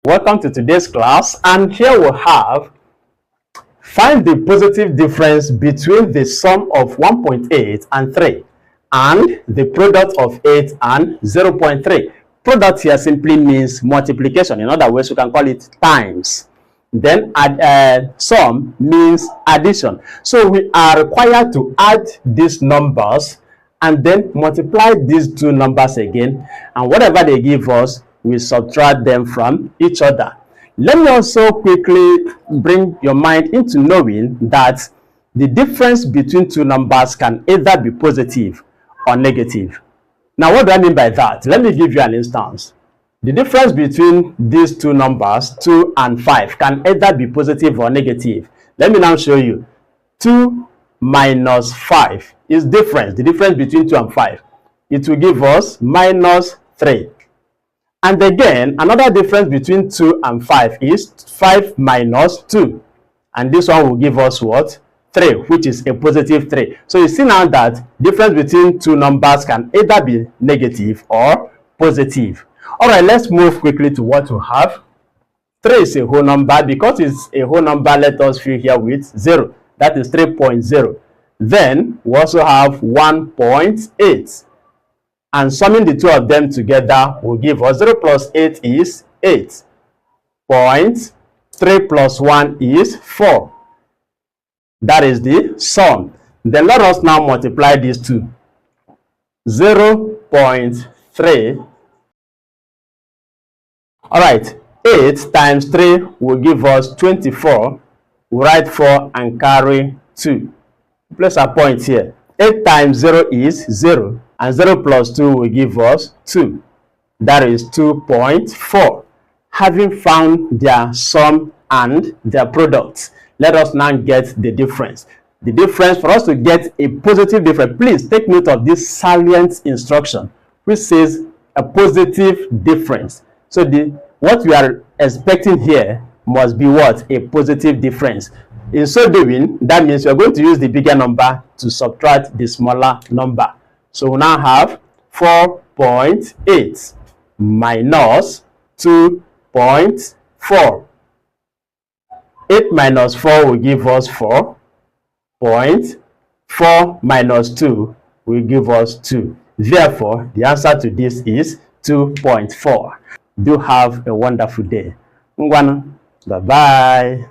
Welcome to today's class, and here we have find the positive difference between the sum of 1.8 and 3 and the product of 8 and 0.3. Product here simply means multiplication. In other words, you can call it times. Then sum means addition. So we are required to add these numbers and then multiply these two numbers again, and whatever they give us, we subtract them from each other. Let me also quickly bring your mind into knowing that the difference between two numbers can either be positive or negative. Now, what do I mean by that? Let me give you an instance. The difference between these two numbers, 2 and 5, can either be positive or negative. Let me now show you. 2 minus 5 is different. The difference between 2 and 5. It will give us minus 3. And again, another difference between 2 and 5 is 5 minus 2. And this one will give us what? 3, which is a positive 3. So you see now that difference between two numbers can either be negative or positive. Alright, let's move quickly to what we have. 3 is a whole number. Because it's a whole number, let us fill here with 0. That is 3.0. Then we also have 1.8. And summing the two of them together will give us 0 plus 8 is 8. 3 plus 1 is 4. That is the sum. Then let us now multiply these two. 0.3. Alright, 8 times 3 will give us 24. We write 4 and carry 2. Place a point here. 8 times 0 is 0. And 0 plus 2 will give us 2. That is 2.4. Having found their sum and their products, let us now get the difference. The difference, for us to get a positive difference, please take note of this salient instruction, which says a positive difference. So what we are expecting here must be what? A positive difference. In so doing, that means we are going to use the bigger number to subtract the smaller number. So we now have 4.8 minus 2.4. 8 minus 4 will give us 4. 4 minus 2 will give us 2. Therefore, the answer to this is 2.4. Do have a wonderful day. Bye-bye.